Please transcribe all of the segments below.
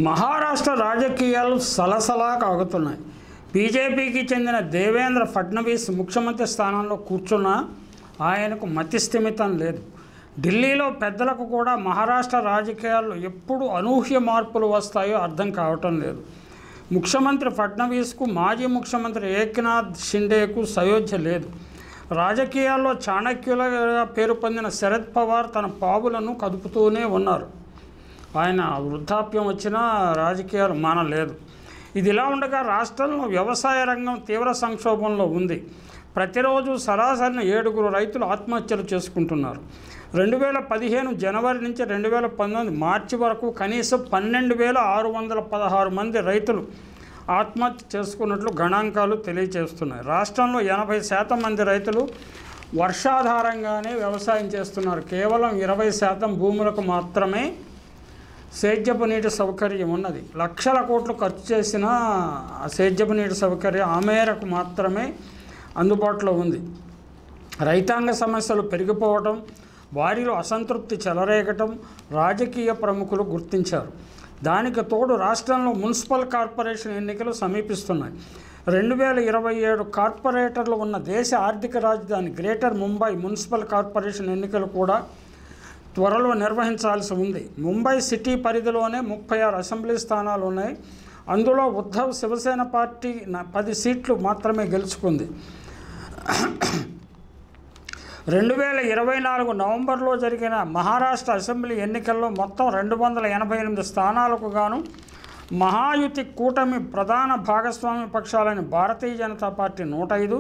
మహారాష్ట్ర రాజకీయాలు సలసలా కాగుతున్నాయి. బీజేపీకి చెందిన దేవేంద్ర ఫడ్నవీస్ ముఖ్యమంత్రి స్థానంలో కూర్చున్నా ఆయనకు మతిస్థిమితం లేదు. ఢిల్లీలో పెద్దలకు కూడా మహారాష్ట్ర రాజకీయాల్లో ఎప్పుడు అనూహ్య మార్పులు వస్తాయో అర్థం కావటం లేదు. ముఖ్యమంత్రి ఫడ్నవీస్కు మాజీ ముఖ్యమంత్రి ఏక్నాథ్ షిండేకు సయోధ్య లేదు. రాజకీయాల్లో చాణక్యులుగా పేరు పొందిన శరద్ పవార్ తన పావులను కదుపుతూనే ఉన్నారు. ఆయన వృద్ధాప్యం వచ్చినా రాజకీయాలు మానలేదు. ఇది ఇలా ఉండగా రాష్ట్రంలో వ్యవసాయ రంగం తీవ్ర సంక్షోభంలో ఉంది. ప్రతిరోజు సరాసరి 7 రైతులు ఆత్మహత్యలు చేసుకుంటున్నారు. 2015 జనవరి నుంచి 2019 మార్చి వరకు కనీసం 12,616 మంది రైతులు ఆత్మహత్య చేసుకున్నట్లు గణాంకాలు తెలియజేస్తున్నాయి. రాష్ట్రంలో 80% మంది రైతులు వర్షాధారంగానే వ్యవసాయం చేస్తున్నారు. కేవలం 20% భూములకు మాత్రమే సేద్యపు నీటి సౌకర్యం ఉన్నది. లక్షల కోట్లు ఖర్చు చేసిన సేద్యపు నీటి సౌకర్యం ఆ మేరకు మాత్రమే అందుబాటులో ఉంది. రైతాంగ సమస్యలు పెరిగిపోవటం, వారిలో అసంతృప్తి చెలరేగటం రాజకీయ ప్రముఖులు గుర్తించారు. దానికి తోడు రాష్ట్రంలో మున్సిపల్ కార్పొరేషన్ ఎన్నికలు సమీపిస్తున్నాయి. 2027 కార్పొరేటర్లు ఉన్న దేశ ఆర్థిక రాజధాని గ్రేటర్ ముంబై మున్సిపల్ కార్పొరేషన్ ఎన్నికలు కూడా త్వరలో నిర్వహించాల్సి ఉంది. ముంబై సిటీ పరిధిలోనే 36 అసెంబ్లీ స్థానాలు ఉన్నాయి. అందులో ఉద్ధవ్ శివసేన పార్టీ 10 సీట్లు మాత్రమే గెలుచుకుంది. 2024 నవంబర్లో జరిగిన మహారాష్ట్ర అసెంబ్లీ ఎన్నికల్లో మొత్తం 288 స్థానాలకు గాను మహాయుతి కూటమి ప్రధాన భాగస్వామ్య పక్షాలైన భారతీయ జనతా పార్టీ 105,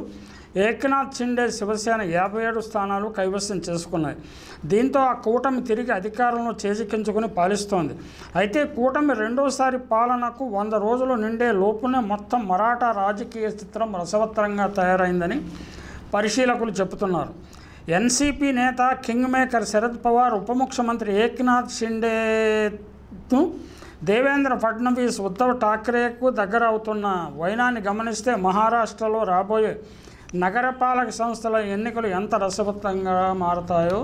ఏక్నాథ్ షిండే శివసేన 57 స్థానాలు కైవసం చేసుకున్నాయి. దీంతో ఆ కూటమి తిరిగి అధికారంలో చేజిక్కించుకుని పాలిస్తోంది. అయితే కూటమి రెండోసారి పాలనకు 100 రోజులు నిండే లోపునే మొత్తం మరాఠా రాజకీయ చిత్రం రసవత్తరంగా తయారైందని పరిశీలకులు చెబుతున్నారు. ఎన్సీపీ నేత కింగ్ మేకర్ శరద్ పవార్, ఉప ముఖ్యమంత్రి ఏక్నాథ్ షిండేను దేవేంద్ర ఫడ్నవీస్, ఉద్ధవ్ ఠాక్రేకు దగ్గర అవుతున్న వైనాన్ని గమనిస్తే మహారాష్ట్రలో రాబోయే నగరపాలక సంస్థల ఎన్నికలు ఎంత రసవత్తంగా మారతాయో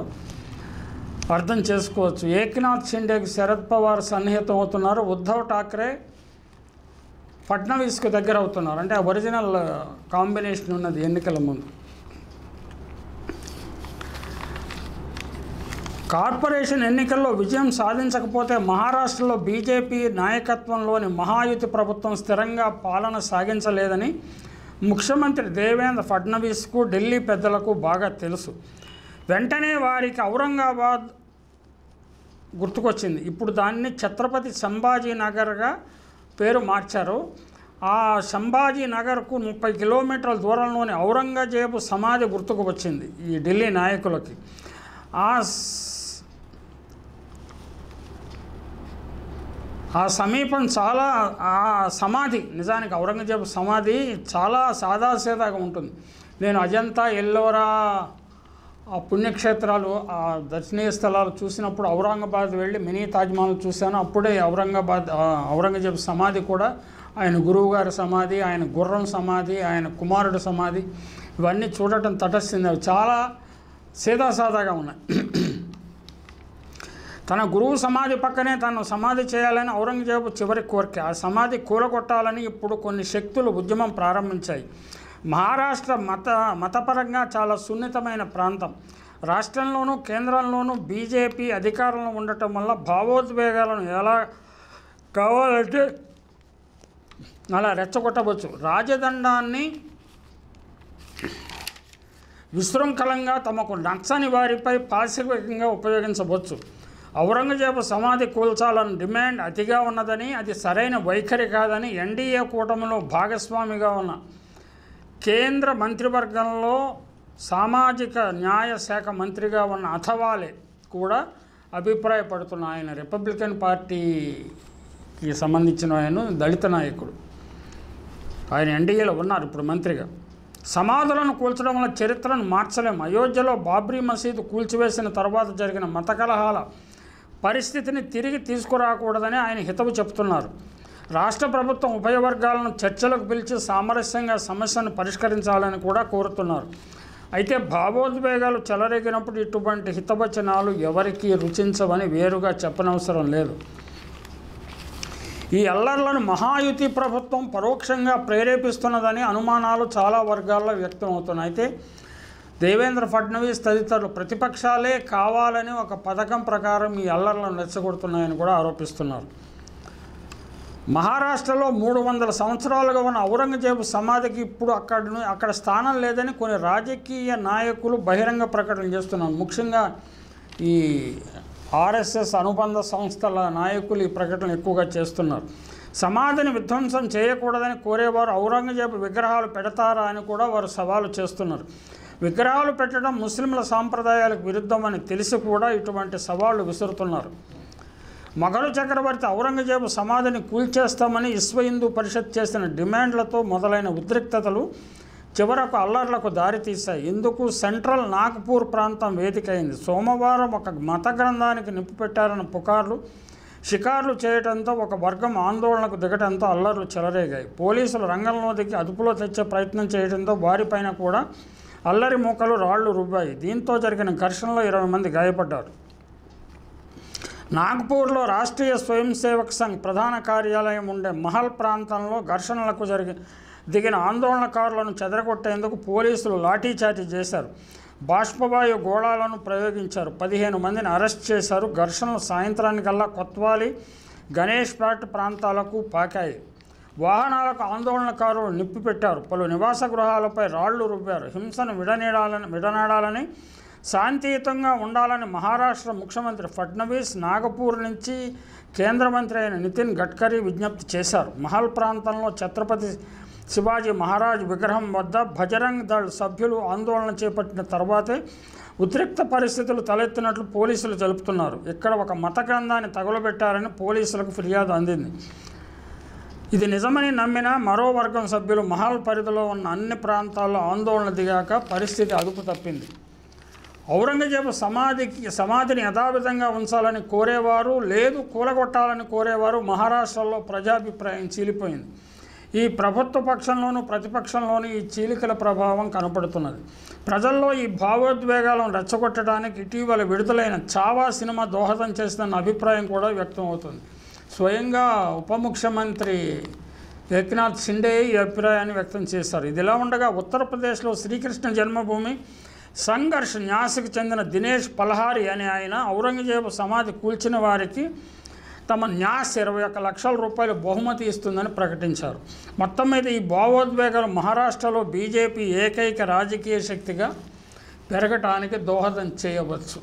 అర్థం చేసుకోవచ్చు. ఏక్నాథ్ షిండేకి శరద్ పవార్ సన్నిహితం అవుతున్నారు. ఉద్ధవ్ ఠాక్రే ఫడ్నవీస్కు దగ్గర అవుతున్నారు. అంటే ఒరిజినల్ కాంబినేషన్ ఉన్నది ఎన్నికల ముందు. కార్పొరేషన్ ఎన్నికల్లో విజయం సాధించకపోతే మహారాష్ట్రలో బీజేపీ నాయకత్వంలోని మహాయుతి ప్రభుత్వం స్థిరంగా పాలన సాగించలేదని ముఖ్యమంత్రి దేవేంద్ర ఫడ్నవీస్కు ఢిల్లీ పెద్దలకు బాగా తెలుసు. వెంటనే వారికి ఔరంగాబాద్ గుర్తుకొచ్చింది. ఇప్పుడు దాన్ని ఛత్రపతి సంభాజీ నగర్గా పేరు మార్చారు. ఆ సంభాజీ నగర్కు 30 కిలోమీటర్ల దూరంలోని ఔరంగజేబు సమాధి గుర్తుకు వచ్చింది ఈ ఢిల్లీ నాయకులకి. ఆ సమీపం చాలా సమాధి, నిజానికి ఔరంగజేబు సమాధి చాలా సాదాసీదాగా ఉంటుంది. నేను అజంతా, ఎల్లోరా ఆ పుణ్యక్షేత్రాలు, ఆ దర్శనీయ స్థలాలు చూసినప్పుడు ఔరంగాబాద్ వెళ్ళి మినీ తాజ్మహల్ చూశాను. అప్పుడే ఔరంగజేబు సమాధి కూడా, ఆయన గురువుగారి సమాధి, ఆయన గుర్రం సమాధి, ఆయన కుమారుడు సమాధి, ఇవన్నీ చూడటం తటస్థింది. అవి చాలా సీదాసాదాగా ఉన్నాయి. తన గురువు సమాధి పక్కనే తను సమాధి చేయాలని ఔరంగజేబు చివరి కోరిక. ఆ సమాధి కూలగొట్టాలని ఇప్పుడు కొన్ని శక్తులు ఉద్యమం ప్రారంభించాయి. మహారాష్ట్ర మతపరంగా చాలా సున్నితమైన ప్రాంతం. రాష్ట్రంలోనూ కేంద్రంలోనూ బీజేపీ అధికారంలో ఉండటం వల్ల భావోద్వేగాలను ఎలా కావాలంటే అలా రెచ్చగొట్టవచ్చు. రాజదండాన్ని విశృంఖలంగా తమకు నచ్చని వారిపై పాశవికంగా ఉపయోగించవచ్చు. ఔరంగజేబు సమాధి కూల్చాలని డిమాండ్ అతిగా ఉన్నదని, అది సరైన వైఖరి కాదని ఎన్డీఏ కూటమిలో భాగస్వామిగా ఉన్న కేంద్ర మంత్రివర్గంలో సామాజిక న్యాయ శాఖ మంత్రిగా ఉన్న అథవాలే కూడా అభిప్రాయపడుతున్న ఆయన రిపబ్లికన్ పార్టీకి సంబంధించిన ఆయన దళిత నాయకుడు. ఆయన ఎన్డీఏలో ఉన్నారు ఇప్పుడు మంత్రిగా. సమాధులను కూల్చడం వల్ల చరిత్రను మార్చలేము. అయోధ్యలో బాబ్రీ మసీదు కూల్చివేసిన తర్వాత జరిగిన మత కలహాల పరిస్థితిని తిరిగి తీసుకురాకూడదని ఆయన హితవు చెప్తున్నారు. రాష్ట్ర ప్రభుత్వం ఉభయ వర్గాలను చర్చలకు పిలిచి సామరస్యంగా సమస్యను పరిష్కరించాలని కూడా కోరుతున్నారు. అయితే భావోద్వేగాలు చెలరేగినప్పుడు ఇటువంటి హితవచనాలు ఎవరికీ రుచించవని వేరుగా చెప్పనవసరం లేదు. ఈ అల్లర్లను మహాయుతి ప్రభుత్వం పరోక్షంగా ప్రేరేపిస్తున్నదని అనుమానాలు చాలా వర్గాల్లో వ్యక్తం అవుతున్నాయి. అయితే దేవేంద్ర ఫడ్నవీస్ తదితరులు ప్రతిపక్షాలే కావాలని ఒక పథకం ప్రకారం ఈ అల్లర్లను రెచ్చగొడుతున్నాయని కూడా ఆరోపిస్తున్నారు. మహారాష్ట్రలో 300 సంవత్సరాలుగా ఉన్న ఔరంగజేబు సమాధికి ఇప్పుడు అక్కడ స్థానం లేదని కొన్ని రాజకీయ నాయకులు బహిరంగ ప్రకటన చేస్తున్నారు. ముఖ్యంగా ఈ ఆర్ఎస్ఎస్ అనుబంధ సంస్థల నాయకులు ఈ ప్రకటన ఎక్కువగా చేస్తున్నారు. సమాధిని విధ్వంసం చేయకూడదని కోరేవారు ఔరంగజేబు విగ్రహాలు పెడతారా అని కూడా వారు సవాలు చేస్తున్నారు. విగ్రహాలు పెట్టడం ముస్లింల సాంప్రదాయాలకు విరుద్ధమని తెలిసి కూడా ఇటువంటి సవాళ్లు విసురుతున్నారు. మొఘలు చక్రవర్తి ఔరంగజేబు సమాధిని కూల్చేస్తామని విశ్వ హిందూ పరిషత్ చేసిన డిమాండ్లతో మొదలైన ఉద్రిక్తతలు చివరకు అల్లర్లకు దారితీశాయి. ఇందుకు సెంట్రల్ నాగ్పూర్ ప్రాంతం వేదికైంది. సోమవారం ఒక మత గ్రంథానికి నిప్పు పెట్టారన్న పుకార్లు షికార్లు చేయడంతో ఒక వర్గం ఆందోళనకు దిగడంతో అల్లర్లు చెలరేగాయి. పోలీసులు రంగంలో దిగి అదుపులో తెచ్చే ప్రయత్నం చేయడంతో వారిపైన కూడా అల్లరి మూకలు రాళ్లు రువ్వాయి. దీంతో జరిగిన ఘర్షణలో 20 మంది గాయపడ్డారు. నాగ్పూర్లో రాష్ట్రీయ స్వయం సేవక్ సంఘ్ ప్రధాన కార్యాలయం ఉండే మహల్ ప్రాంతంలో ఘర్షణలకు దిగిన ఆందోళనకారులను చెదరగొట్టేందుకు పోలీసులు లాఠీచార్జీ చేశారు. బాష్పవాయు గోళాలను ప్రయోగించారు. 15 మందిని అరెస్ట్ చేశారు. ఘర్షణలు సాయంత్రానికల్లా కొత్వాలి, గణేష్పేట్ ప్రాంతాలకు పాకాయి. వాహనాలకు ఆందోళనకారులు నిప్పు పెట్టారు. పలు నివాస గృహాలపై రాళ్లు రువ్వారు. హింసను విడనాడాలని శాంతియుతంగా ఉండాలని మహారాష్ట్ర ముఖ్యమంత్రి ఫడ్నవీస్ నాగపూర్ నుంచి కేంద్ర మంత్రి అయిన నితిన్ గడ్కరీ విజ్ఞప్తి చేశారు. మహల్ ప్రాంతంలో ఛత్రపతి శివాజీ మహారాజ్ విగ్రహం వద్ద బజరంగ్ దళ్ సభ్యులు ఆందోళన చేపట్టిన తర్వాతే ఉద్రిక్త పరిస్థితులు తలెత్తినట్లు పోలీసులు తెలుపుతున్నారు. ఇక్కడ ఒక మత గ్రంథాన్ని తగులబెట్టారని పోలీసులకు ఫిర్యాదు అందింది. ఇది నిజమని నమ్మిన మరో వర్గం సభ్యులు మహల్ పరిధిలో ఉన్న అన్ని ప్రాంతాల్లో ఆందోళన దిగాక పరిస్థితి అదుపు తప్పింది. ఔరంగజేబు సమాధిని యథావిధంగా ఉంచాలని కోరేవారు, లేదు కూలగొట్టాలని కోరేవారు మహారాష్ట్రలో ప్రజాభిప్రాయం చీలిపోయింది. ఈ ప్రభుత్వ పక్షంలోనూ ప్రతిపక్షంలోనూ ఈ చీలికల ప్రభావం కనపడుతున్నది. ప్రజల్లో ఈ భావోద్వేగాలను రెచ్చగొట్టడానికి ఇటీవల విడుదలైన చావా సినిమా దోహదం చేస్తుందన్న అభిప్రాయం కూడా వ్యక్తం అవుతుంది. స్వయంగా ఉప ముఖ్యమంత్రి ఏక్నాథ్ షిండే ఈ అభిప్రాయాన్ని వ్యక్తం చేశారు. ఇదిలా ఉండగా ఉత్తరప్రదేశ్లో శ్రీకృష్ణ జన్మభూమి సంఘర్ష్ న్యాస్కి చెందిన దినేష్ పల్హారి అనే ఆయన ఔరంగజేబు సమాధి కూల్చిన వారికి తమ న్యాస్ 21 లక్షల రూపాయలు బహుమతి ఇస్తుందని ప్రకటించారు. మొత్తం మీద ఈ భావోద్వేగాలు మహారాష్ట్రలో బీజేపీ ఏకైక రాజకీయ శక్తిగా పెరగటానికి దోహదం చేయవచ్చు.